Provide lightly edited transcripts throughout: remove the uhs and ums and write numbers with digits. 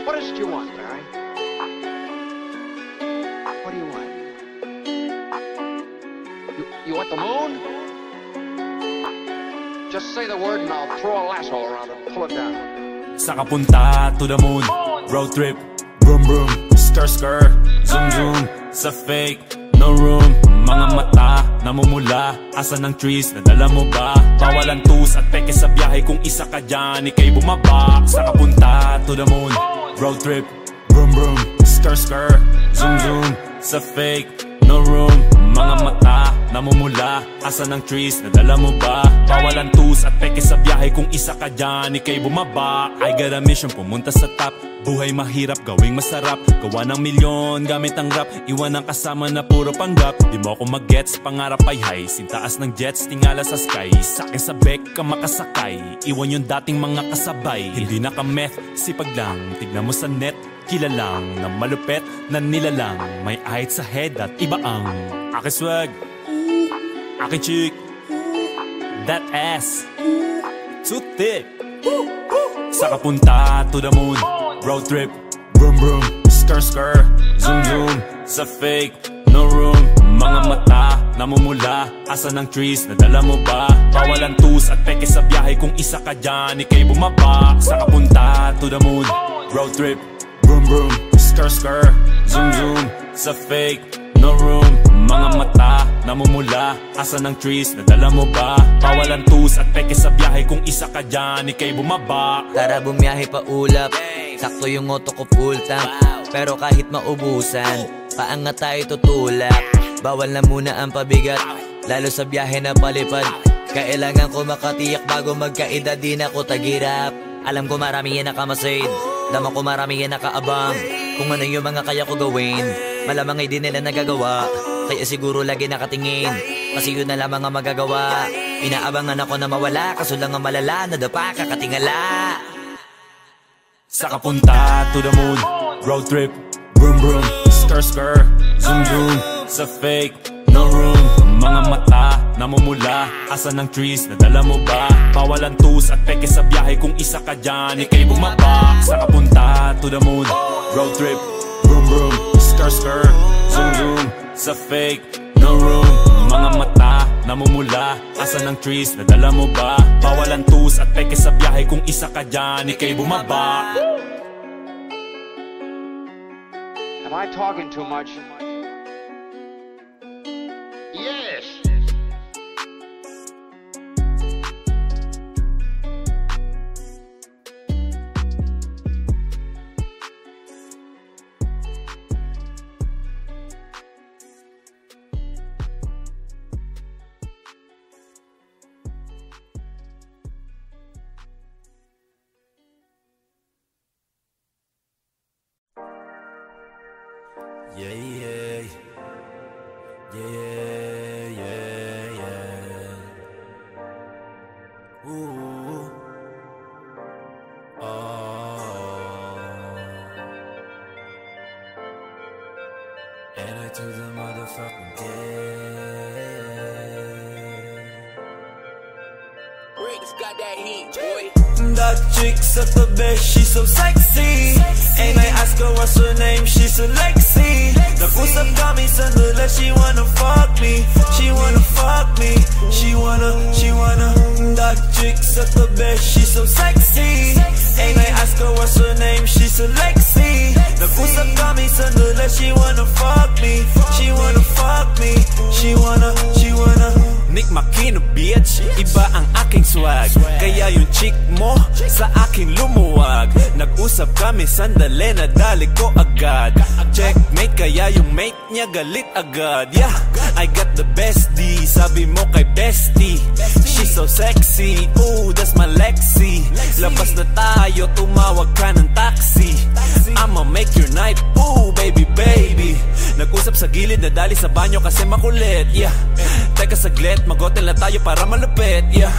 What is it you want, Larry? What do you want? You want the moon? Just say the word and I'll throw a lasso around it and pull it down. Sa kapunta to the moon, road trip, vroom vroom, skr skr, zoom zoom, sa fake, no room. Mga mata, namumula, asan ang trees, nadala mo ba? Bawalan tus at peke sa biyahe, kung isa ka dyan, ika'y bumaba. Sa kapunta to the moon, road trip, vroom vroom, skr skr, zoom zoom, sa fake, no room. Mga mata, namumula, asan ang trees, nadala mo ba? Bawalan tus at peke sa biyahe, kung isa ka dyan, ika'y bumaba. I got a mission, pumunta sa top. Buhay mahirap, gawing masarap. Gawa ng milyon, gamit ang rap. Iwan ang kasama na puro panggap. Di mo ako mag-gets, pangarap ay high. Sintaas ng jets, tingala sa sky. Sa'kin sa bek ka makasakay. Iwan yung dating mga kasabay. Hindi na ka-meth, sipag lang. Tignan mo sa net, kilalang na malupet na nilalang. May ahit sa head at iba ang aking swag, aking chick, that ass, too thick. Sa kapunta to the moon, road trip, vroom vroom, skr skr, zoom zoom, sa fake, no room. Mga mata, namumula, asan ang trees, nadala mo ba? Bawalan tus at peke sa biyahe, kung isa ka dyan, ika'y bumaba. Sa kapunta to the moon, road trip, vroom vroom, skr skr, zoom zoom, sa fake, no room. Mga mata, namumula, asan ang trees, nadala mo ba? Bawalan tus at peke sa biyahe, kung isa ka dyan, ika'y bumaba. Tara bumiyahe pa ulap, sakto yung auto ko full tank. Pero kahit maubusan, paangat tayo tutulak. Bawal na muna ang pabigat, lalo sa biyahe na palipad. Kailangan ko makatiyak bago magkaedad, di na ko tagirap. Alam ko marami yan nakamasid, dama ko marami yan nakaabang. Kung ano yung mga kaya ko gawin, malamang ay di nila nagagawa. Kaya siguro lagi nakatingin, kasi yun na lamang ang magagawa. Inaabangan ako na mawala, kaso lang ang malala, nadapa kakatingala. Sa kapunta to the moon, road trip, vroom vroom, skr skr, zoom zoom, sa fake, no room. Mga mata, namumula, asan ang trees, nadala mo ba? Bawalan tus at peke sa biyahe, kung isa ka dyan, ika'y bumaba. Sa kapunta to the moon, road trip, vroom vroom, skr skr, zoom zoom, sa fake, no room. Mga mata, namumula, asan ang trees, nadala mo ba? Bawalan tus at peke sa biyahe, kung isa ka dyan, ika'y bumaba. Am I talking too much? Yes! Yeah, yeah, yeah, yeah, yeah. Ooh, oh. And I took the motherfucking dead. Rick's got that heat, boy. That chick's at the best, she's so sexy. And I ask her what's her name, she's a Lexi. Nag-usap kami sandula, she wanna fuck me. She wanna fuck me. She wanna. That chick's at the best, she's so sexy. And I ask her what's her name, she's a Lexi. Nag-usap kami sandula, she wanna fuck me. She wanna fuck me. She wanna. Nick Makino bitch, iba ang aking swag. Kaya yung chick mo sa akin lumuwag. Nag-usap kami sandali, nadali ko agad. Checkmate, kaya yung mate niya galit agad. Yeah, I got the bestie, sabi mo kay bestie. She's so sexy, ooh, that's my Lexi. Labas na tayo, tumawag ka ng taxi. I'ma make your night, ooh, baby, baby. Nag-usap sa gilid, nadali sa banyo kasi makulit. Yeah, teka saglit, mag-hotel na tayo para malupit. Yeah,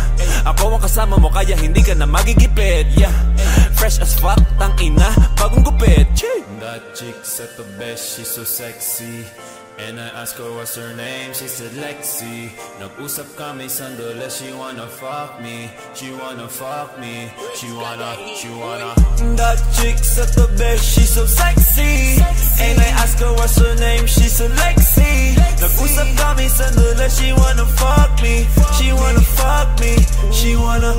ako ang kasama mo kaya hindi ka na magigipit. Yeah, fresh as fuck, tang ina, bagong gupit. That chick's at the best, she's so sexy. And I asked her what's her name, she said Lexi. Nag-usap kami sandali, she wanna fuck me. She wanna fuck me. She wanna That chick's at the best, she's so sexy. And I asked her what's her name, she said Lexi. Nag-usap kami sandali, she wanna fuck me. She wanna fuck me. She wanna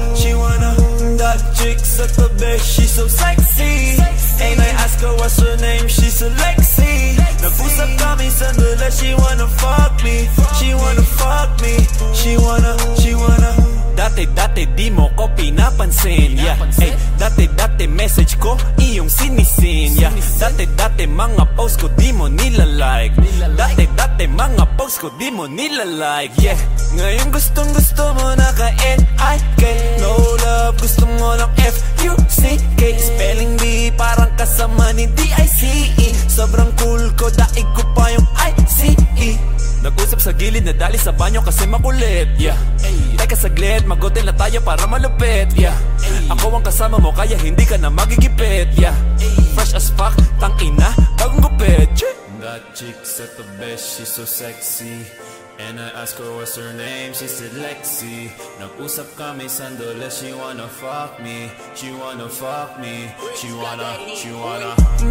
That chick's at the best, she's so sexy. And I asked her what's her name, she said Lexi. Nag-usap kami sandali, she wanna fuck me. She wanna fuck me. She wanna Dati di mo ko pinapansin, yeah. Ay, dati message ko iyong sinisin, yeah. Dati mga post ko di mo nilalike. Dati mga post ko di mo nilalike, yeah. Ngayon gustong mo na ka-N-I-K. No love, gusto mo ng F-U-C-K. Spelling bee parang kasama ni D-I-C-E. Sobrang cool ko, daig ko pa yung I-C-E. Nag-usap sa gilid na dali sa banyo kasi makulit, yeah. Teka saglit, mag-hotel na tayo para malupit, yeah. Ako ang kasama mo kaya hindi ka na magigipit, yeah. Fresh as fuck, tangina, bagong gupit. That chick's at the best, she's so sexy. And I asked her what's her name, she said Lexi. Nag-usap kami sandali, she wanna fuck me. She wanna fuck me. She wanna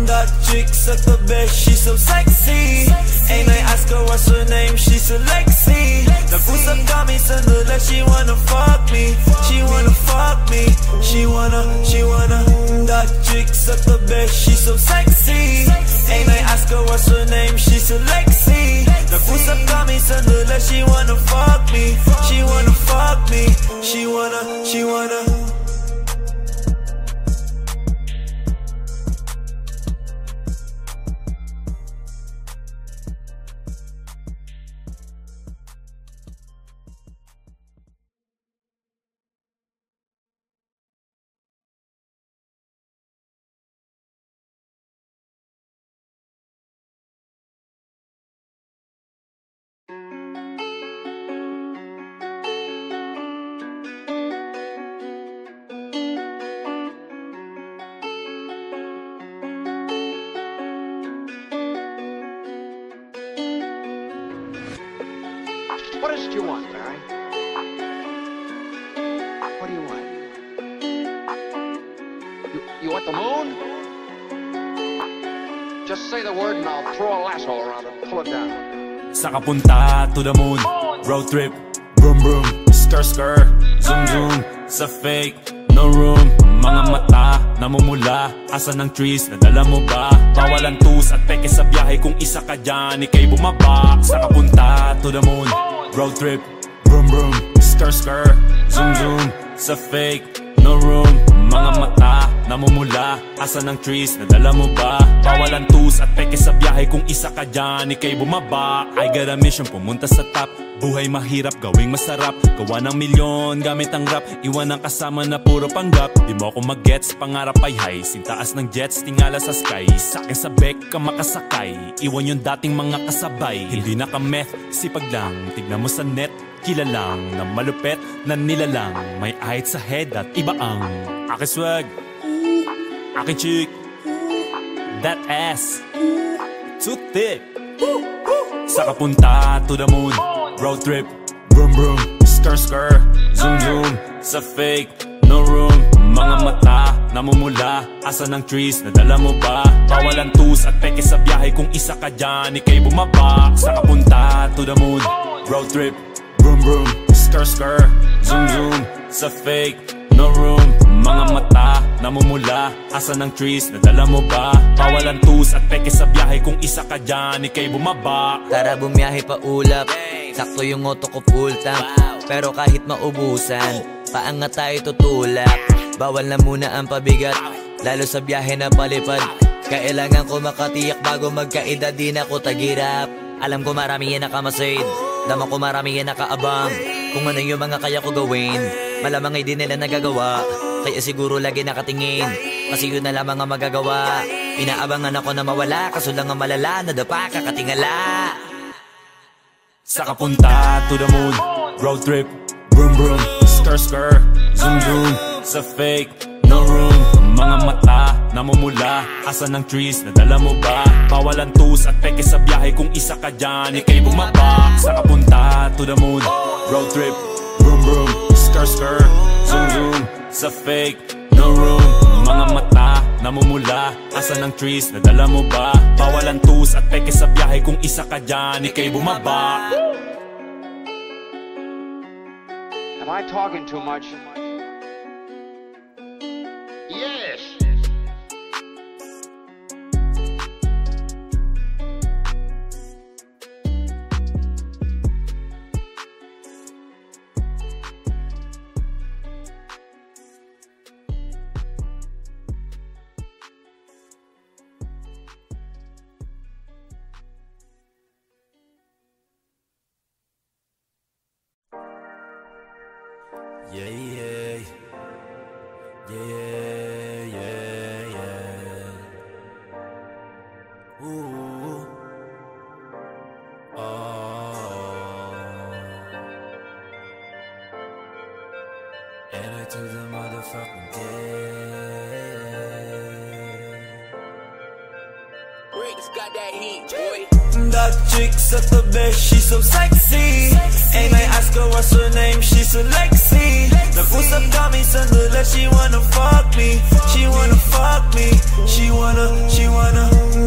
That chick's at the best, she's so sexy. And I asked her what's her name, she said Lexi. Nag-usap kami sandali, she wanna fuck me. She wanna fuck me. She wanna That chick's at the best, she's so sexy. And I asked her what's her name, she said Lexi. Nag-usap kami sandali, she wanna fuck me. She wanna fuck me. She wanna What is it you want, Barry? What do you want? You want the moon? Just say the word and I'll throw a lasso around it and pull it down. Saka punta to the moon, road trip, vroom vroom, skr skr, zoom zoom, sa fake, no room. Mga mata, namumula, asa ng trees, nadala mo ba? Bawalan tus at peke sa biyahe, kung isa ka dyan, ikay bumaba. Saka punta to the moon, road trip, vroom vroom, skr skr, zoom zoom, sa fake, no room. Mga mata, namumula, asa ng trees, nadala mo ba? Bawalan tus at peke sa biyahe, kung isa ka dyan, ikay bumaba. I got a mission, pumunta sa top. Buhay mahirap, gawing masarap. Gawa ng milyon, gamit ang rap. Iwan ang kasama na puro panggap. Di mo ako mag-gets, pangarap ay high. Sintaas ng jets, tingala sa sky. Sa'kin sa bek ka makasakay. Iwan yung dating mga kasabay. Hindi nakameth, sipag lang. Tignan mo sa net, kilalang na malupet na nilalang. May ahit sa head at iba ang aking swag, aking chick, that ass, too thick. Saka punta to the moon, road trip, vroom vroom, skr skr, zoom zoom, sa fake, no room. Mga mata, namumula, asa ng trees, nadala mo ba? Bawalan tus at peke sa biyahe, kung isa ka dyan, ikay bumaba. Saka punta to the moon, road trip, vroom vroom, skr skr, zoom zoom, sa fake, no room. Mga mata, namumula, asa ng trees, nadala mo ba? Bawalan tus at peke sa biyahe, kung isa ka dyan, ikay bumaba. Tara bumiyahe pa ulap, sakto yung auto ko full tank. Pero kahit maubusan, paangat tayo tutulak. Bawal na muna ang pabigat, lalo sa biyahe na palipad. Kailangan ko makatiyak bago magkaedad, di na ko tagirap. Alam ko marami yan nakamasid, dama ko marami yan nakaabang. Kung ano yung mga kaya ko gawin, malamang ay di nila nagagawa. Kaya siguro lagi nakatingin, kasi yun na lamang ang magagawa. Inaabangan ako na mawala, kaso lang ang malala, nadapa kakatingala. Saka punta to the moon, road trip, vroom vroom, skr skr, zoom zoom, sa fake, no room. Mga mata, namumula. Asan ang trees, nadala mo ba? Bawalan tus at peke sa biyahe. Kung isa ka dyan, ika'y bumaba. Sa kapunta, to the moon, road trip, vroom vroom, skr skr, zoom zoom. Sa fake, no room. Mga mata, namumula. Asan ang trees, nadala mo ba? Bawalan tus at peke sa biyahe. Kung isa ka dyan, ika'y bumaba. Am I talking too much? Yes! Yeah, yeah, yeah, yeah, yeah. Ooh, oh. And I took the motherfucking day. Rick's got that heat, boy. That chick's at the best, she's so sexy. And I ask her what's her name, she's a Lexi. Nag-usap kami sandali, she wanna fuck me. She wanna fuck me. She wanna.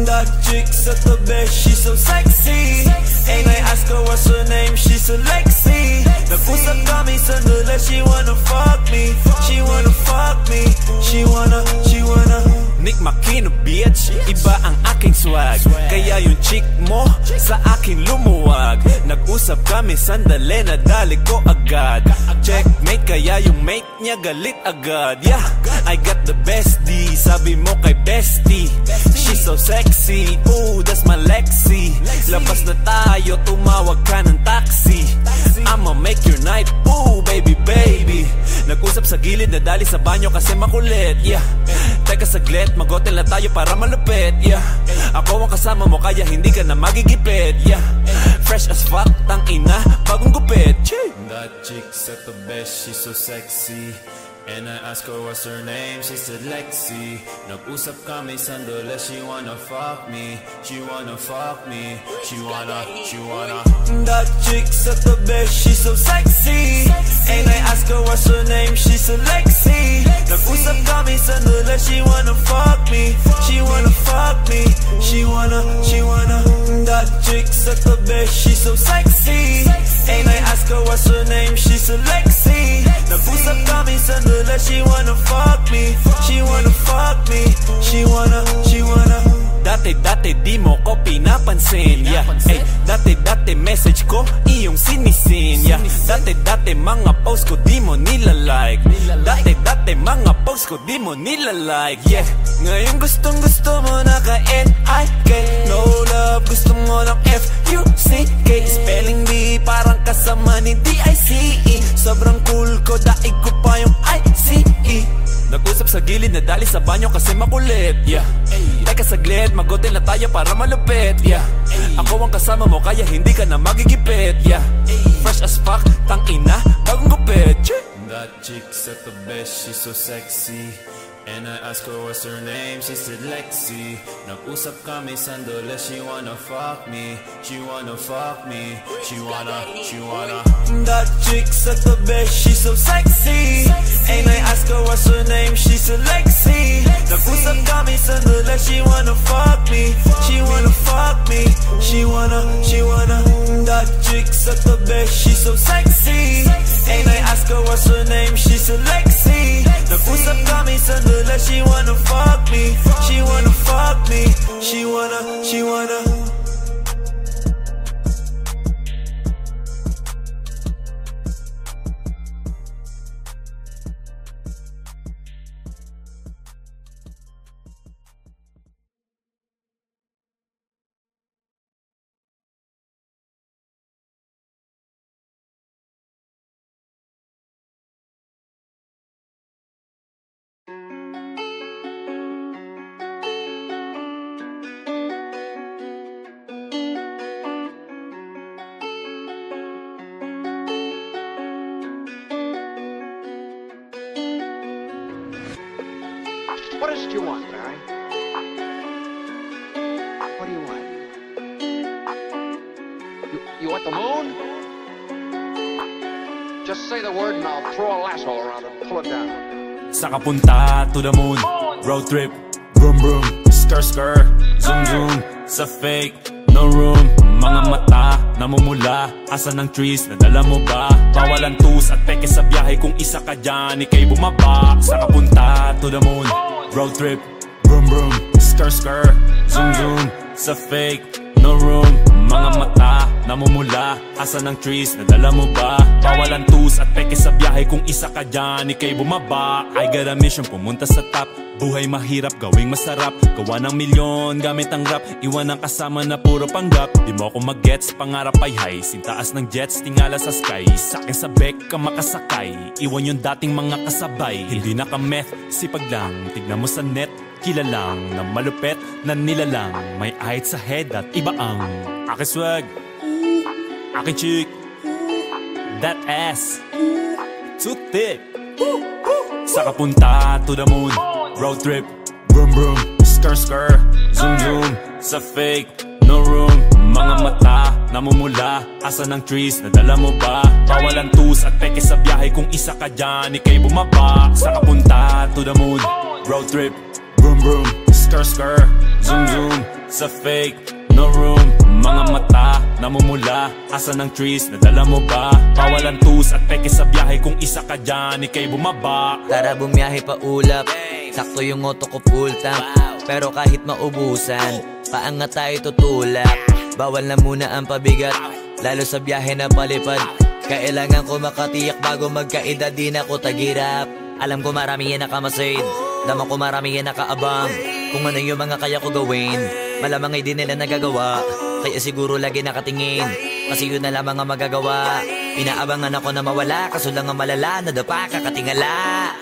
That chick's at the best, she's so sexy. And I ask her what's her name, she's a Lexi. Nag-usap kami sandali, she wanna fuck me. She wanna fuck me. She wanna. Nick Makino bitch, iba ang aking swag. Kaya yung chick mo sa akin lumuwag. Nag-usap kami sandali, nadali ko agad. Checkmate, kaya yung mate niya galit agad. Yeah, I got the bestie, sabi mo kay bestie. She's so sexy, ooh, that's my Lexi. Labas na tayo, tumawag ka ng taxi. I'ma make your night, ooh, baby, baby. Nag-usap sa gilid, nadali sa banyo kasi makulit. Yeah, teka saglit, mag-hotel na tayo para malupit. Yeah, ako ang kasama mo kaya hindi ka na magigipit. Yeah, fresh as fuck, tang ina, bagong gupit. That chick's at the best, she's so sexy. And I ask her what's her name, she said Lexi. Nag-usap kami sandali, she wanna fuck me. She wanna fuck me. She wanna. That chick's at the best, she's so sexy. And I ask her what's her name, she said Lexi. Nag-usap kami sandali, she wanna fuck me. She wanna fuck me. She wanna. That chick's at the best, she's so sexy. And I ask her what's her name, she said Lexi. Nag-usap kami sandali, she wanna fuck me. She wanna fuck me. She wanna. Dati di mo ko pinapansin. Yeah, ay, dati message ko iyong sinisin. Yeah, dati mga post ko di mo nilalike. Dati mga post ko di mo nilalike. Yeah, ngayon gustong mo na ka-N-I-K. No love, gusto mo ng F-U-C-K. Spelling bee parang kasama ni D-I-C-E. Sobrang cool ko, daig ko pa yung I-C-E. Nag-usap sa gilid, nadali sa banyo kasi makulit. Yeah, teka saglit, mag-hotel na tayo para malupit. Yeah, ako ang kasama mo kaya hindi ka na magigipit. Yeah, fresh as fuck, tang ina, bagong gupit. That chick's at the best, she's so sexy. And I ask her what's her name, she said Lexi. Nag-usap kami sandali, she wanna fuck me. She wanna fuck me. She wanna. That chick's at the best, she's so sexy. And I ask her what's her name, she said Lexi. Nag-usap kami sandali, she wanna fuck me. She wanna fuck me. She wanna. That chick's at the best, she's so sexy. And I ask her what's her name, she said Lexi. Nag-usap kami sandali, she wanna fuck me. She wanna fuck me. She wanna. What is it you want, Barry? What, the moon? Just say the word and I'll throw a lasso around it and pull it down. Saka punta to the moon, road trip, vroom vroom, skr skr, zoom zoom, sa fake, no room. Mga mata, namumula, asan ang trees, nadala mo ba? Bawalan tus at peke sa biyahe, kung isa ka dyan, ikay bumaba. Saka punta to the moon, road trip, vroom vroom, skr skr, zoom zoom, sa fake, no room. Mga mata, namumula, asan ang trees, nadala mo ba? Bawalan tus at peke sa biyahe, kung isa ka dyan, ikay bumaba. I got a mission, pumunta sa top. Buhay mahirap, gawing masarap. Gawa ng milyon, gamit ang rap. Iwan ang kasama na puro panggap. Di mo ako mag-gets, pangarap ay high. Sintaas ng jets, tingala sa sky. Sakin sa bek ka makasakay. Iwan yung dating mga kasabay. Hindi na ka-meth, sipag lang. Tignan mo sa net, kilalang na malupet na nilalang. May ahit sa head at iba ang aking swag, aking chick, that ass too thick. Saka punta to the moon, road trip, vroom vroom, skr skr, zoom zoom, sa fake, no room. Mga mata, namumula, asan ang trees, nadala mo ba? Bawalan tus at peke sa biyahe, kung isa ka dyan, ikay bumaba. Saka punta to the moon, road trip, vroom vroom, skr skr, zoom zoom, sa fake, no room. Mga mata, namumula, asan ang trees, nadala mo ba? Bawalan tus at peke sa biyahe, kung isa ka dyan, ikay bumaba. Tara bumiyahe pa ulap, sakto yung auto ko full tank. Pero kahit maubusan, paangat tayo tutulak. Bawal na muna ang pabigat, lalo sa biyahe na palipad. Kailangan ko makatiyak bago magkaedad, di na ko tagirap. Alam ko marami yan nakamasid, damang ko marami yan nakaabang. Kung ano yung mga kaya ko gawin, malamang ay di nila nagagawa. Kaya siguro lagi nakatingin, kasi yun na lamang ang magagawa. Inaabangan ako na mawala, kaso lang ang malala, nadapa kakatingala.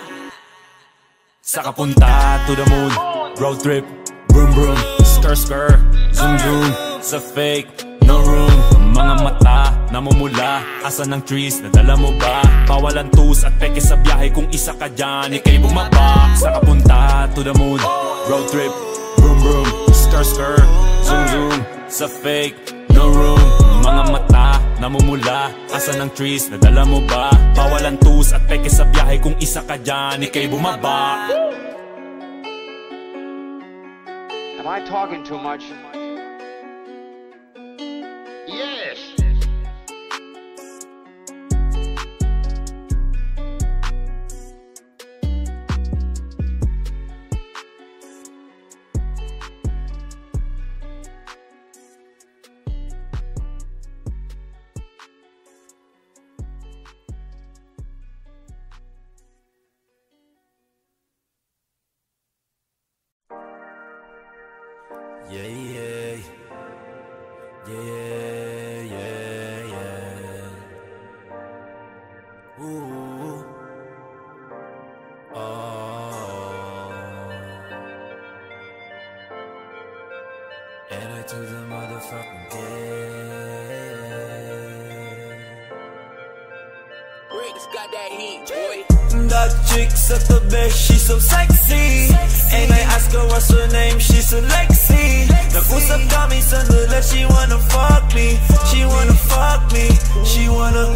Saka punta to the moon, road trip, vroom vroom, skr skr, zoom zoom, sa fake, no room. Mga mata, namumula, asan ang trees, nadala mo ba? Bawalan tus at peke sa biyahe, kung isa ka dyan, ikay bumaba. Saka punta to the moon, road trip, vroom vroom, skr skr, zoom zoom, sa fake, no room. Mga mata, namumula, asan ang trees, nadala mo ba? Bawalan tus at peke sa biyahe, kung isa ka dyan, ikay bumaba. Am I talking too much? Yes! Yeah, yeah, yeah, yeah, yeah. Ooh, oh. And I took the motherfucking game. Bricks got that heat, boy. That chick's at the best, she's so sexy. And I ask her what's her name, she's a Lexi. Nag-usap kami sandali, she wanna fuck me. She wanna fuck me. She wanna.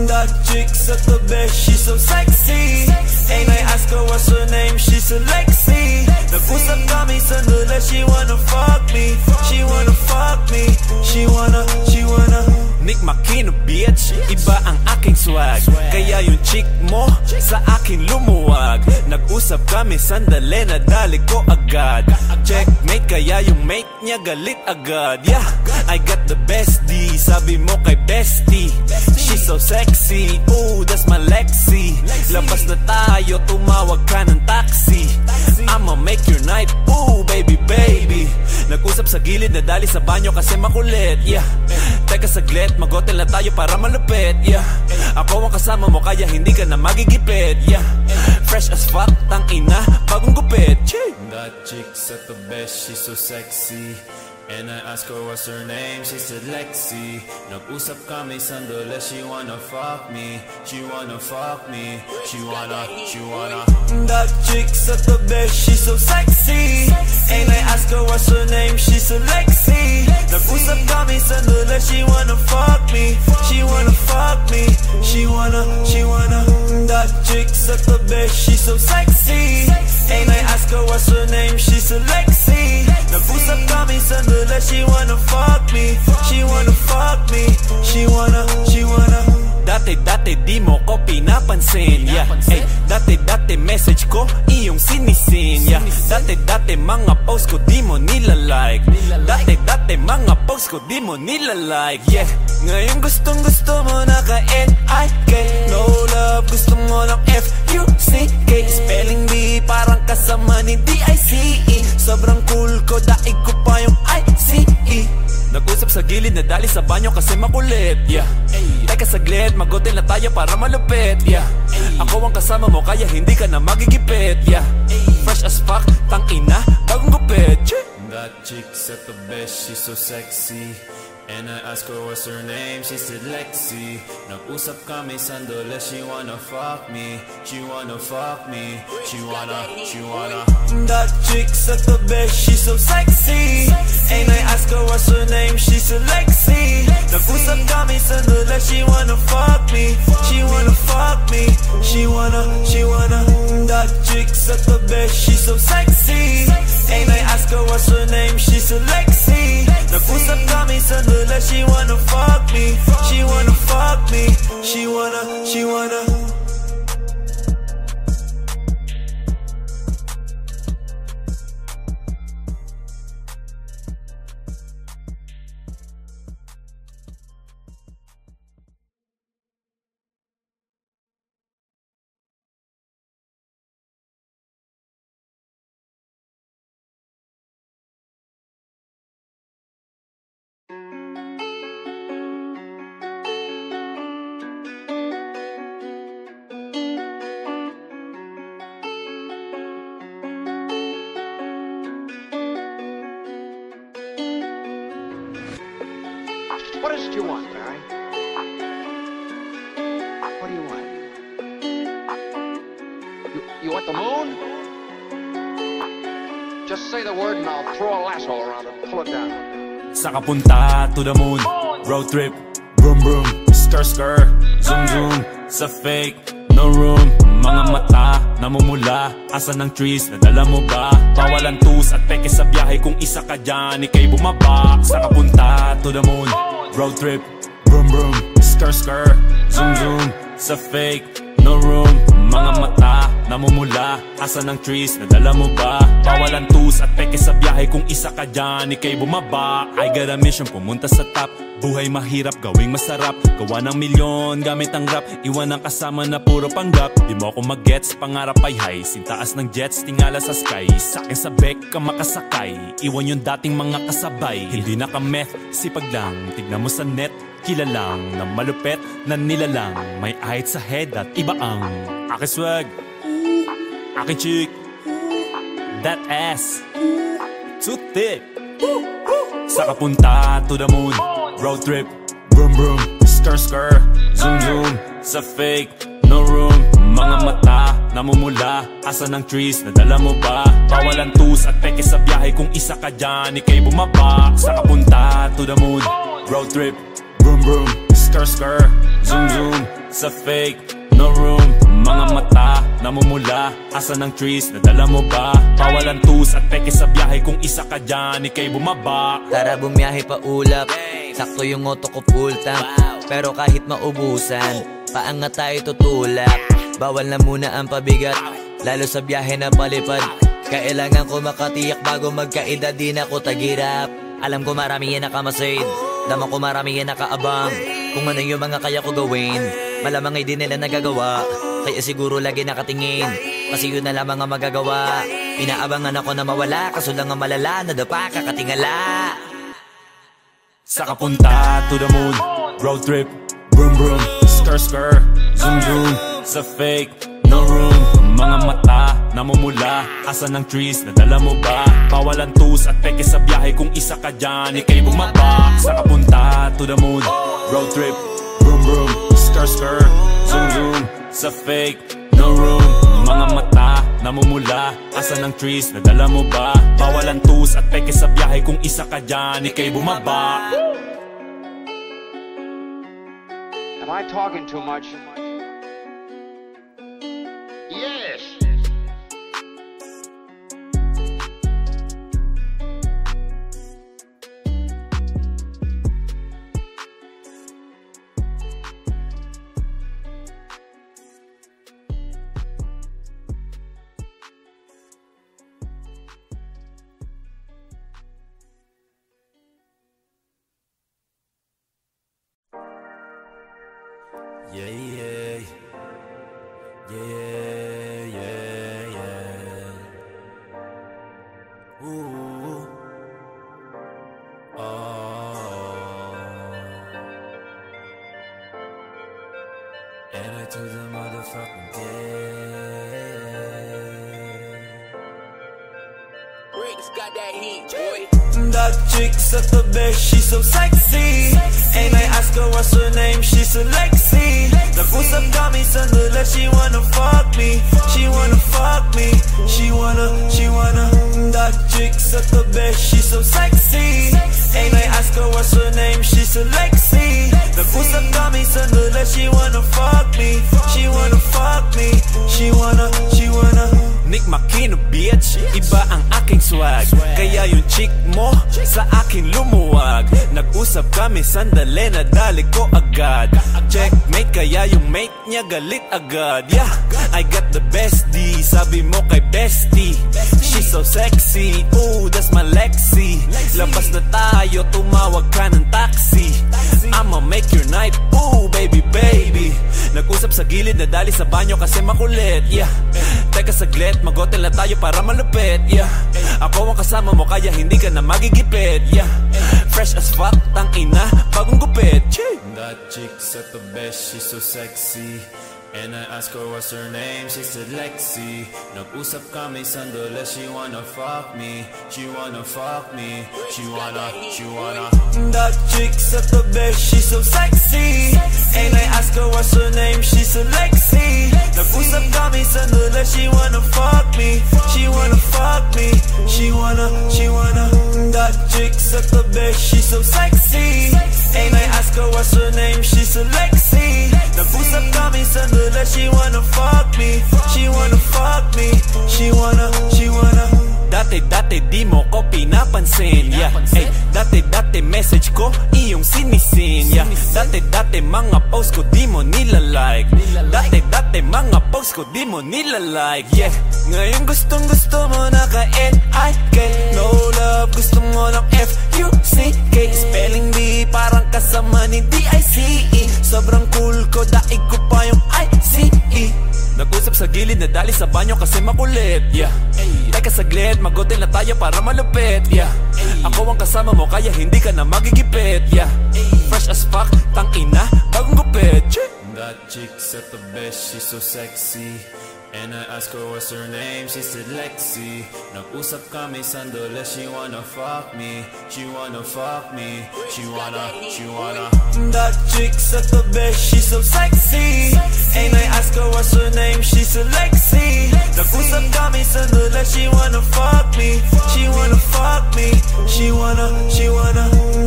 That chick's at the best, she's so sexy. And I ask her what's her name, she's a Lexi. Nag-usap kami sandali, she wanna fuck me. She wanna fuck me. She wanna. Nick Makino bitch, iba ang aking swag. Kaya yung chick mo sa akin lumuwag. Nag-usap kami sandali, nadali ko agad. Checkmate, kaya yung mate niya galit agad. Yeah, I got the bestie, sabi mo kay bestie. She's so sexy, ooh, that's my Lexi. Labas na tayo, tumawag ka ng taxi. I'ma make your night, ooh, baby, baby. Nag-usap sa gilid, nadali sa banyo kasi makulit. Yeah, teka saglit, mag-hotel na tayo para malupit. Yeah, ako ang kasama mo kaya hindi ka na magigipit. Yeah, fresh as fuck, tang ina, bagong gupit. That chick's at the best, she's so sexy. And I ask her what's her name, she said Lexi. Nag-usap kami sandali, she wanna fuck me. She wanna fuck me. She wanna. That chick's at the best, she's so sexy. And I ask her what's her name, she said Lexi. Nag-usap kami sandali, she wanna fuck me. She wanna fuck me. She wanna that chick sa tabi, she's so sexy. And I ask her what's her name, she said Lexi. Nag-usap kami sandali, she wanna fuck me. She wanna fuck me. She wanna Dati di mo ko pinapansin, yeah. Ay, dati message ko iyong sinisin, yeah. Dati mga post ko di mo nilalike. Dati mga post ko di mo nilalike, yeah. Ngayon gustong mo na ka-N-I-K. No love, gusto mo ng F-U-C-K. Spelling bee, parang kasama ni D-I-C-E. Sobrang cool ko, daig ko pa yung I-C-E. Nag-usap sa gilid na dali sa banyo kasi makulit, yeah. Teka saglit, mag-hotel na tayo para malupit, yeah. Ako ang kasama mo kaya hindi ka na magigipit, yeah. Fresh as fuck, tang ina, bagong gupit. That chick sa tabi, she's so sexy. And I asked her what's her name, she said Lexi. Nag-usap kami sandali, she wanna fuck me. She wanna fuck me. She wanna That chick sa tabi, she's so sexy. And I asked her what's her name, she said Lexi. Nag-usap kami sandali, she wanna fuck me. She wanna fuck me. She wanna That chick sa tabi, she's so sexy. And I asked her what's her name, she said Lexi. Nag-usap kami sandali, she wanna fuck me. She wanna fuck me. She wanna What is it you want, Barry? What do you want? You want the moon? Just say the word and I'll throw a lasso around it and pull it down. Sa kapunta to the moon, road trip, vroom vroom, skr skr, zoom zoom. Sa fake, no room, mga mata namumula. Asan ng trees, nadala mo ba? Bawalan tus at peke sa biyahe, kung isa ka dyan, ikay bumaba. Sa kapunta to the moon, road trip, vroom vroom, skr skr, zoom zoom. Sa fake, no room, mga mata namumula. Asan ng trees, nadala mo ba? Bawalan tus at peke sa biyahe, kung isa ka dyan, ikay bumaba. I got a mission, pumunta sa top. Buhay mahirap, gawing masarap. Gawa ng milyon, gamit ang rap. Iwan ang kasama na puro panggap. Di mo ako mag-gets, pangarap ay high. Sintaas ng jets, tingala sa sky. Sa'kin sa bek ka makasakay. Iwan yung dating mga kasabay. Hindi nakameth, sipag lang. Tignan mo sa net, kilalang na malupet na nilalang. May ahit sa head at iba ang aking swag, aking chick, that ass, too thick. Sa kapunta to the moon, road trip, vroom vroom, skr skr, zoom zoom. Sa fake, no room, mga mata namumula. Asan ng trees, nadala mo ba? Bawalan tus at peke sa biyahe, kung isa ka dyan, ikay bumaba. Sa kapunta to the moon, road trip, vroom vroom, skr skr, zoom zoom. Sa fake, no room, mga mata namumula. Asan ng trees, nadala mo ba? Bawalan tus at peke sa biyahe, kung isa ka dyan, ikay bumaba. Tara bumiyahe pa ulap, sakto yung auto ko full tank. Pero kahit maubusan, paangat tayo tutulak. Bawal na muna ang pabigat, lalo sa biyahe na palipad. Kailangan ko makatiyak bago magkaedad, di na ko tagirap. Alam ko marami yan nakamasid, dama ko marami yan nakaabang. Kung ano yung mga kaya ko gawin, malamang ay di nila nagagawa. Kaya siguro lagi nakatingin, kasi yun na lamang ang magagawa. Inaabangan ako na mawala, kaso lang ang malala, nadapa kakatingala. Sa kapunta to the moon, road trip, vroom vroom, skr skr, zoom zoom. Sa fake, no room, mga mata namumula. Asan ng trees, nadala mo ba? Bawalan tus at peke sa biyahe, kung isa ka dyan, ikay bumaba. Sa kapunta to the moon, road trip, vroom vroom, skr skr, zoom zoom. Sa fake, no room, mga mata namumula. Asan ng trees, nadala mo ba? Bawalan galantus at peke sa biyahe. Kung isa ka dyan, ika'y bumaba. Am I talking too much? Yes! Yeah, yeah, yeah, yeah, yeah. Ooh, oh. And I took the motherfucking day. Rick's got that heat, boy. That chick's at the best, she's so sexy. And I ask her what's her name, she's so Lexi. Nag-usap kami sandali, she wanna fuck me. She wanna fuck me. She wanna. That chick's at the best, she's so sexy. And I ask her what's her name, she's so Lexi. Nag-usap kami sandali, she wanna fuck me. She wanna fuck me. She wanna. Nick Makino bitch, iba ang aking swag. Kaya yung chick mo sa akin lumuwag. Nag-usap kami sandali, nadali ko agad. Checkmate, kaya yung mate niya galit agad. Yeah, I got the bestie, sabi mo kay bestie. She's so sexy, ooh, that's my Lexi. Labas na tayo, tumawag ka ng taxi. I'ma make your night, ooh, baby, baby. Nag-usap sa gilid, nadali sa banyo kasi makulit. Yeah, teka saglit, mag-hotel na tayo para malupit. Yeah, ako ang kasama mo kaya hindi ka na magigipit. Yeah, fresh as fuck, tang ina, bagong gupit. That chick's at the best, she's so sexy. And I ask her what's her name, she said Lexi. Nag-usap kami sandali, she wanna fuck me. She wanna fuck me. She wanna. That chick's at the best, she's so sexy. And I ask her what's her name, she said Lexi. Nag-usap kami sandali, she wanna fuck me. She wanna fuck me. She wanna. That chick's at the best, she's so sexy. And I ask her what's her name, she said Lexi. Nag-usap kami sandali, she wanna fuck me. She wanna fuck me. She wanna. Dati di mo ko pinapansin. Yeah, ay, dati message ko iyong sinisin. Yeah, dati mga post ko di mo nilalike. Dati mga post ko di mo nilalike. Yeah, ngayon gustong mo na ka-N-I-K. No love, gusto mo ng F-U-C-K. Spelling bee parang kasama ni D-I-C-E. Sobrang cool ko, daig ko pa yung I-C-E. Nag-usap sa gilid, nadali sa banyo kasi makulit. Yeah, teka saglit, mag-hotel na tayo para malupit. Yeah, ako ang kasama mo kaya hindi ka na magigipit. Yeah, fresh as fuck, tang ina, bagong gupit. That chick's at the best, she's so sexy. And I ask her what's her name, she said Lexi. Nag-usap kami sandali, she wanna fuck me. She wanna fuck me. She wanna. That chick's at the best, she's so sexy. And I ask her what's her name, she said Lexi. Nag-usap kami sandali, she wanna fuck me. She wanna fuck me. She wanna.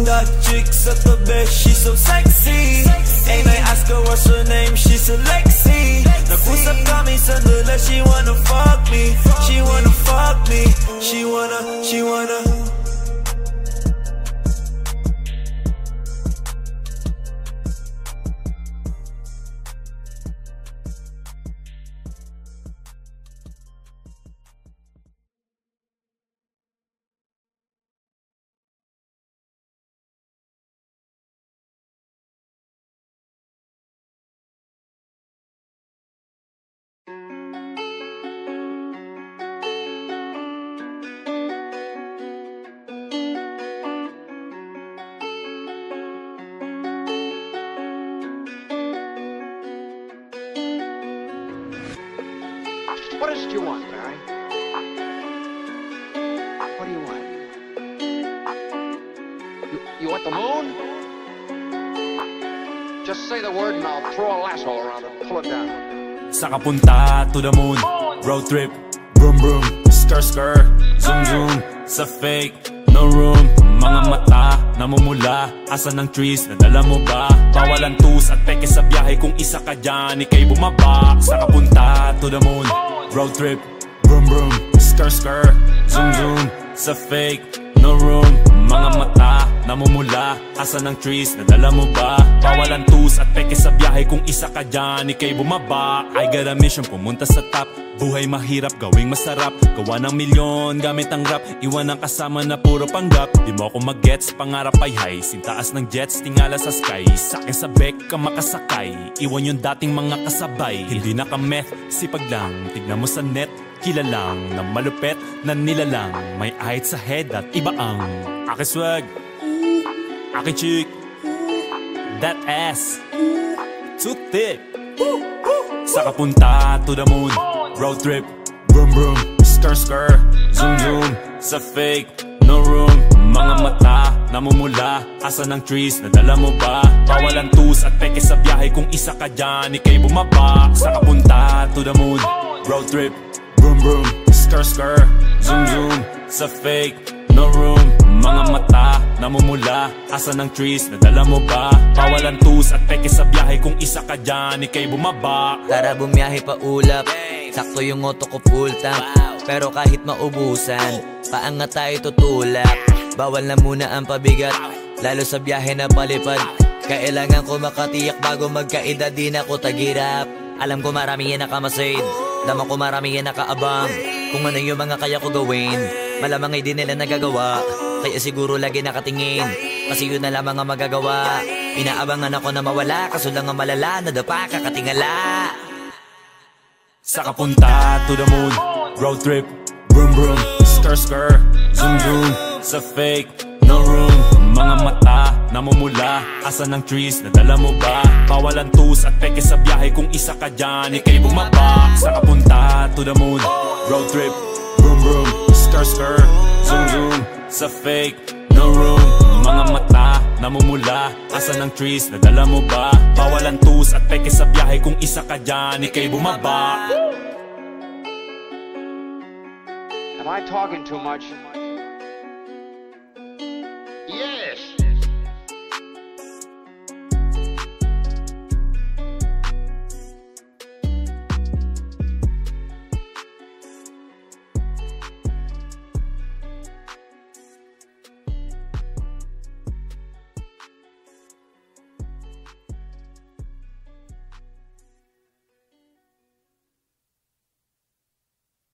That chick's at the best, she's so sexy. And I ask her what's her name, she said Lexi. Nag-usap kami sandali, she wanna fuck me. She wanna fuck me. She wanna. What is it you want, Barry? What do you want? You want the moon? Just say the word and I'll throw a lasso around it and pull it down. Sa kapunta to the moon, road trip, vroom vroom, skr skr, zoom zoom. sa fake, no room. Mga mata, namumula, asan ang trees, nadala mo ba? Bawalan tus at peke sa biyahe, kung isa ka dyan, ika'y bumaba. Sa kapunta, to the moon, road trip, brum brum, skr skr, zoom zoom, sa fake, no room. Mga mata, namumula, asan ang trees, nadala mo ba? Bawalan tus at peke sa biyahe, kung isa ka dyan, ika'y bumaba. I got a mission, pumunta sa top. Buhay mahirap, gawing masarap. Gawa ng milyon, gamit ang rap. Iwan ang kasama na puro panggap. Di mo ako mag-gets, pangarap ay high. Sintaas ng jets, tingala sa sky. Sakin sa bek ka makasakay. Iwan yung dating mga kasabay. Hindi na ka-meth, sipag lang. Tignan mo sa net, kilalang na malupet na nilalang. May ahit sa head at iba ang aking swag, aking chick, that ass too thick. Sa kapunta, to the moon, road trip, brum brum, skr skr, zoom zoom, sa fake, no room. Mga mata, namumula, asan ang trees, nadala mo ba? Bawalan tus at peke sa biyahe, kung isa ka dyan, ika'y bumaba. Sa kapunta, to the moon, road trip, brum brum, skr skr, zoom zoom, sa fake, no room. Mga mata, namumula, asan ang trees, nadala mo ba? Bawalan tus at peke sa biyahe, kung isa ka dyan, ika'y bumaba. Tara bumiyahe pa ulap, sakto yung auto ko full tank. Pero kahit maubusan, paangat tayo tutulak. Bawal na muna ang pabigat, lalo sa biyahe na palipad. Kailangan ko makatiyak bago magkaedad, di na ko tagirap. Alam ko marami yan nakamasid, dama ko marami yan nakaabang. Kung ano yung mga kaya ko gawin, malamang ay di nila nagagawa. Kaya siguro lagi nakatingin, kasi yun na lamang ang magagawa. Inaabangan ako na mawala, kaso lang ang malala, nadapa kakatingala. Sa kapunta, to the moon, road trip, brum brum, skr skr, zoom zoom, sa fake, no room. Mga mata, namumula, asan ang trees, nadala mo ba? Bawalan tus at peke sa biyahe, kung isa ka dyan, ika'y bumaba. Sa kapunta, to the moon, road trip, brum brum, skr skr, zoom zoom, sa fake, no room. Mga mata, namumula, asan ang trees, nadala mo ba? Bawalan tus at peke sa biyahe, kung isa ka dyan, ika'y bumaba. Am I talking too much?